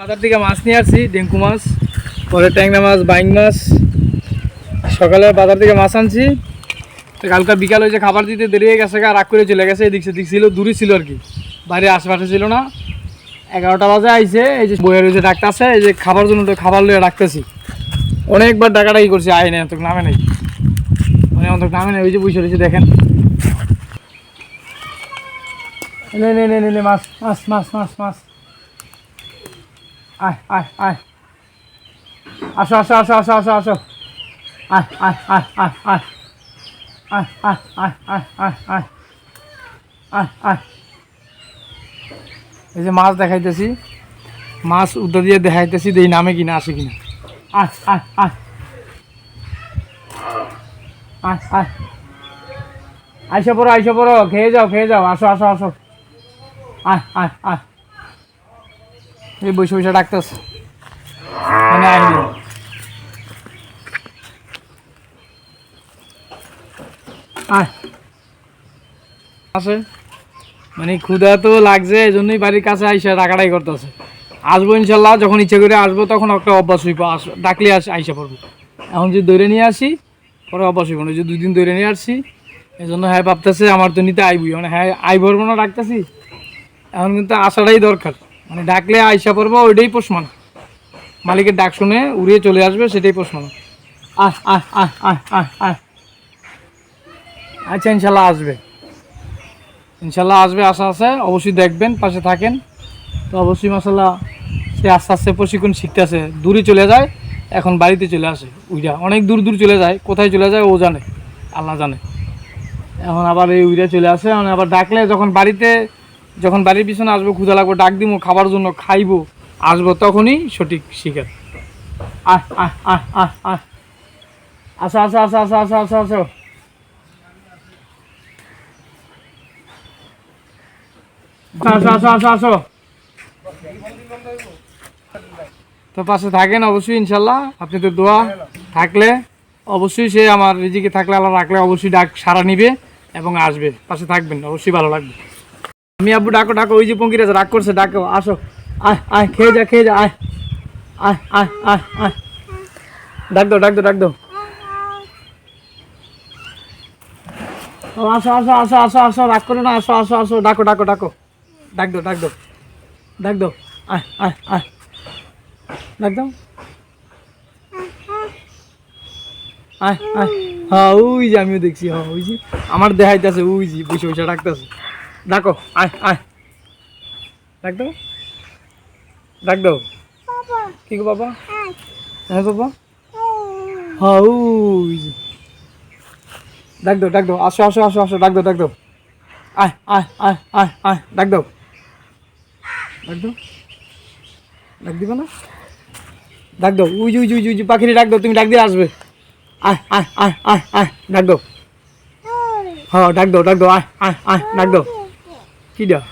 বাজার থেকে মাছ নিয়ে আসছি, ডেঙ্কু মাছ, পরে ট্যাংরা মাছ, বাইং মাছ। সকালে বাজার থেকে মাছ আনছি, তো কালকে বিকাল হয়েছে, খাবার দিতে দেরি হয়ে গেছে, রাগ করে চলে গেছে। এদিক সেদিক ছিল, দূরে ছিল আর কি, বাইরে আশেপাশে ছিল না। 11টা বাজে আইছে, এই যে বইয়ের হয়েছে ডাক্তার আছে, এই যে খাবার জন্য তো খাবার লিয়ে ডাকতেছি। অনেকবার ডাকাডাকি করছি, আয় নেই, অন্তক নামে নেই, মানে অন্তক নামে নেই। ওই যে বসে রয়েছে দেখেন, নে নে নে নে মাছ মাছ মাছ মাছ মাছ, আয় আয় আয়, আসো আসো আসো আসো আসো আসো, আয় আয় আয় আয় আয় আয় আয় আয় আয় আয় আয় আয় আয়। এই যে মাছ দেখাইতেছি, মাছ উদ্ধার দিয়ে দেখাইতেছি, দেই নামে কিনা, আসে কিনা। আয় আয় আয় আয় আয়, আইসা পড়ো আইসা পড়ো, খেয়ে যাও খেয়ে যাও, আসো আসো আসো, আয় আয় আয়। এই বসে বসে ডাকতেছে, মানে আইনি আয় আসে, মানে ক্ষুধা তো লাগছে, এই জন্যই বাড়ির কাছে আইসা ডাকাডাকি করতেছে। আসবো ইনশাল্লাহ, যখন ইচ্ছে করে আসবো, তখন একটা অভ্যাস হইব, ডাকলে আইসা পড়বো। এখন যদি দৌড়ে নিয়ে আসি, পরে অভ্যাস হইব না। যে 2 দিন দৌড়ে নিয়ে আসছি, এই জন্য হ্যাঁ ভাবতেছে আমার তো নিতে আইবই, মানে হ্যাঁ আই ভরবো না ডাকতেছি। এখন কিন্তু আসাটাই দরকার, মানে ডাকলে আইসা পড়বো, ওইটাই পোষ মানা। মালিকের ডাক শুনে উড়িয়ে চলে আসবে, সেটাই পোষ মানা। আহ আহ আহ আহ আহ আহ, আচ্ছা ইনশাল্লাহ আসবে, ইনশাল্লাহ আসবে, আশা আছে। অবশ্যই দেখবেন, পাশে থাকেন। তো অবশ্যই মাশাআল্লাহ, সে আস্তে আস্তে প্রশিক্ষণ শিখতেছে, দূরে চলে যায়, এখন বাড়িতে চলে আসে। উইরা অনেক দূর দূর চলে যায়, কোথায় চলে যায় ও জানে, আল্লাহ জানে। এখন আবার এই উইরা চলে আসে, এখন আবার ডাকলে যখন বাড়ির পিছনে আসবো, ক্ষুধা লাগবে, ডাক দিব খাবার জন্য, খাইবো, আসবো, তখনই সঠিক শিখার। আহ আহ আহ আহ আহ, আসো আসো আসো আসো আসো আসো আসো, আসো আসো আসো আসো। তো পাশে থাকেন অবশ্যই ইনশাল্লাহ, আপনাদের দোয়া থাকলে অবশ্যই, সে আমার রিজিকে থাকলে, আল্লাহ রাখলে অবশ্যই ডাক সাড়া নিবে এবং আসবে। পাশে থাকবেন, অবশ্যই ভালো লাগবে। আমি আব্বু ডাকো ডাকো, ওই যে পঙ্কিরা রাগ করছে, ডাকো, আসো, আয় আয়, খেয়ে যা খেয়ে যা, আয় আয় আয় আয় আয়, ডাক দাও ডাক দাও ডাক দাও, ও আসো আসো আসো আসো আসো, রাগ করো না, আসো আসো আসো, ডাকো ডাকো ডাকো, ডাক দাও ডাক দাও ডাক দাও, আয় আয় আয়, ডাক দাও, আয় আয়। হ্যাঁ ওই যে আমিও দেখছি, হ্যাঁ ওই যে আমার দেখাইতেছে, ওই যে বসে বসে ডাকতেছে। ডাকো, আয় আয়, ডাক দাও ডাক দাও, কি গো বাবা, হ্যাঁ বাবা, হ্যাঁ ওই যে ডাক দাও ডাক দাও, আসো আসো আসো আসো, ডাক দাও ডাক দাও, আয় আয় আয় আয় আয়, ডাক দাও ডাক দাও, ডাক দিবা না, ডাক দাও, উই যে উই যে উই যে পাখিরে ডাক দাও, তুমি ডাক দিয়ে আসবে। আয় আয় আয় আয় আয়, ডাক দাও, হ্যাঁ ডাক দাও ডাক দাও, আয় আয় আয়, ডাক দাও, কি দাও,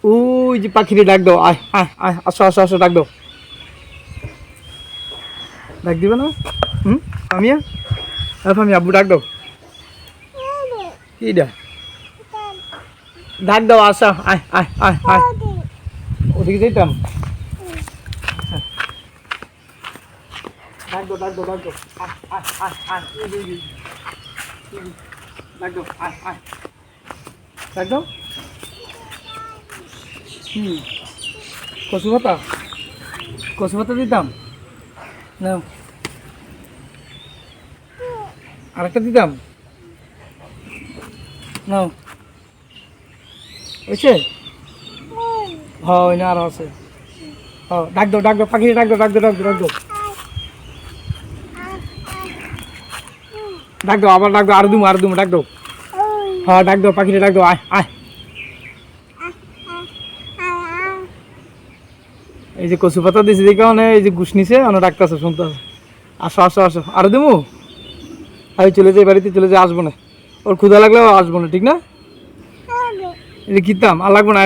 ওই যে পাখিরে ডাক দাও, আয় আয় আয়, আসো আসো আসো, ডাক দাও, ডাক দিবে না, ফামিয়া, হ্যাঁ ফামিয়া, আব্বু ডাক দাও, কি দা, ডাক দাও, আসো, আয় আয় আয় আয়, ওদিকে যেতাম, ডাক দাও ডাক দাও ডাক দাও, আয় আয় আয় আয়, ডাক দাও, আয় আয়, ডাক দাও, কচু পাতা, কচু পাতা দিতাম, নাও আরেকটা দিতাম, নাও, হয়েছে, হ্যাঁ ওই না আরো আছে, হ্যাঁ ডাক দাও পাখি, ডাক দাও ডাক দাও ডাক দাও ডাক দাও, ডাক দাও আবার, ডাক দাও, আরো দুমো ডাক দাও, হ্যাঁ ডাক দাও পাখিরে, ডাক দাও, আয় আয়। এই যে কচু পাতা দিয়েছে দেখে, মানে এই যে ঘুষ নিছে, অনেক ডাকতেছে, শুনতেছে, আসো আসো আসো, আরো দিমু, আমি চলে যাই বাড়িতে, চলে যাই, আসবো না, ওর ক্ষুধা লাগলেও আসবো না, ঠিক না, এই যে কিতাম আর লাগবো না।